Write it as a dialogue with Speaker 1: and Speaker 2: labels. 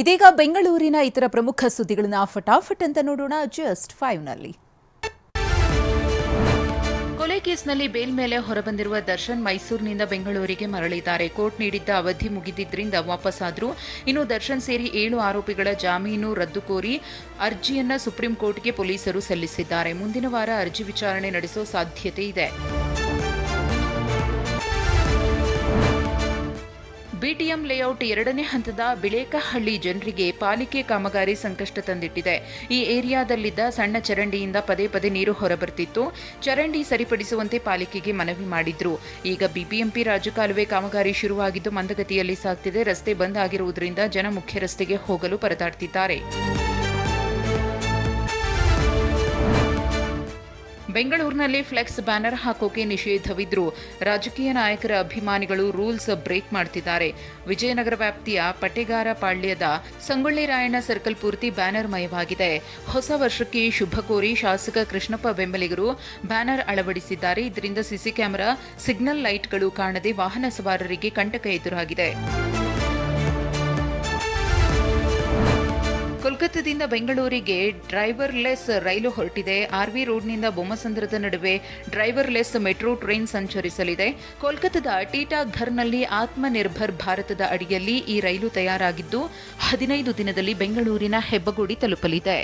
Speaker 1: ಇದೀಗ ಬೆಂಗಳೂರಿನ ಇತರ ಪ್ರಮುಖ ಸುದ್ದಿಗಳನ್ನ ಫಟಾಫಟ್ ಅಂತ ನೋಡೋಣ ಜಸ್ಟ್ 5ನಲ್ಲಿ. ಕೊಲೆ ಕೇಸ್ನಲ್ಲಿ ಬೇಲ್ ಮೇಲೆ ಹೊರಬಂದಿರುವ ದರ್ಶನ್ ಮೈಸೂರಿನಿಂದ ಬೆಂಗಳೂರಿಗೆ ಮರಳಿದ್ದಾರೆ. ಕೋರ್ಟ್ ನೀಡಿದ್ದ ಅವಧಿ ಮುಗಿದಿದ್ದರಿಂದ ವಾಪಸ್ಸಾದ್ರು. ಇನ್ನು ದರ್ಶನ್ ಸೇರಿ 7 ಆರೋಪಿಗಳ ಜಾಮೀನು ರದ್ದು ಕೋರಿ ಅರ್ಜಿಯನ್ನ ಸುಪ್ರೀಂ ಕೋರ್ಟ್ಗೆ ಪೊಲೀಸರು ಸಲ್ಲಿಸಿದ್ದಾರೆ. ಮುಂದಿನ ವಾರ ಅರ್ಜಿ ವಿಚಾರಣೆ ನಡೆಸೋ ಸಾಧ್ಯತೆ ಇದೆ. ಬಿಟಿಎಂ ಲೇಔಟ್ 2ನೇ ಹಂತದ ಬಿಳೇಕಹಳ್ಳಿ ಜನರಿಗೆ ಪಾಲಿಕೆ ಕಾಮಗಾರಿ ಸಂಕಷ್ಟ ತಂದಿಟ್ಟಿದೆ. ಈ ಏರಿಯಾದಲ್ಲಿದ್ದ ಸಣ್ಣ ಚರಂಡಿಯಿಂದ ಪದೇ ಪದೇ ನೀರು ಹೊರಬರ್ತಿತ್ತು. ಚರಂಡಿ ಸರಿಪಡಿಸುವಂತೆ ಪಾಲಿಕೆಗೆ ಮನವಿ ಮಾಡಿದ್ರು. ಈಗ ಬಿಬಿಎಂಪಿ ರಾಜಕಾಲುವೆ ಕಾಮಗಾರಿ ಶುರುವಾಗಿದ್ದು ಮಂದಗತಿಯಲ್ಲಿ ಸಾಗ್ತಿದೆ. ರಸ್ತೆ ಬಂದ್ ಆಗಿರುವುದರಿಂದ ಜನ ಮುಖ್ಯ ರಸ್ತೆಗೆ ಹೋಗಲು ಪರದಾಡ್ತಿದ್ದಾರೆ. ಬೆಂಗಳೂರಿನಲ್ಲಿ ಫ್ಲೆಕ್ಸ್ ಬ್ಯಾನರ್ ಹಾಕೋಕೆ ನಿಷೇಧವಿದ್ರೂ ರಾಜಕೀಯ ನಾಯಕರ ಅಭಿಮಾನಿಗಳು ರೂಲ್ಸ್ ಬ್ರೇಕ್ ಮಾಡ್ತಿದ್ದಾರೆ. ವಿಜಯನಗರ ವ್ಯಾಪ್ತಿಯ ಪಟೇಗಾರ ಪಾಳ್ಯದ ಸಂಗೊಳ್ಳಿ ರಾಯಣ್ಣ ಸರ್ಕಲ್ ಪೂರ್ತಿ ಬ್ಯಾನರ್ ಮಯವಾಗಿದೆ. ಹೊಸ ವರ್ಷಕ್ಕೆ ಶುಭ ಕೋರಿ ಶಾಸಕ ಕೃಷ್ಣಪ್ಪ ಬೆಂಬಲಿಗರು ಬ್ಯಾನರ್ ಅಳವಡಿಸಿದ್ದಾರೆ. ಇದರಿಂದ ಸಿಸಿ ಕ್ಯಾಮೆರಾ, ಸಿಗ್ನಲ್ ಲೈಟ್ಗಳು ಕಾಣದೆ ವಾಹನ ಸವಾರರಿಗೆ ಕಂಟಕ ಎದುರಾಗಿದೆ. ಕೋಲ್ಕತ್ತಾದಿಂದ ಬೆಂಗಳೂರಿಗೆ ಡ್ರೈವರ್ಲೆಸ್ ರೈಲು ಹೊರಟಿದೆ. ಆರ್ವಿ ರೋಡ್ನಿಂದ ಬೊಮ್ಮಸಂದ್ರದ ನಡುವೆ ಡ್ರೈವರ್ಲೆಸ್ ಮೆಟ್ರೋ ಟ್ರೈನ್ ಸಂಚರಿಸಲಿದೆ. ಕೋಲ್ಕತ್ತಾದ ಟಿಟಾಘರ್ನಲ್ಲಿ ಆತ್ಮನಿರ್ಭರ್ ಭಾರತದ ಅಡಿಯಲ್ಲಿ ಈ ರೈಲು ತಯಾರಾಗಿದ್ದು 15 ದಿನದಲ್ಲಿ ಬೆಂಗಳೂರಿನ ಹೆಬ್ಬಗೋಡಿ ತಲುಪಲಿದೆ.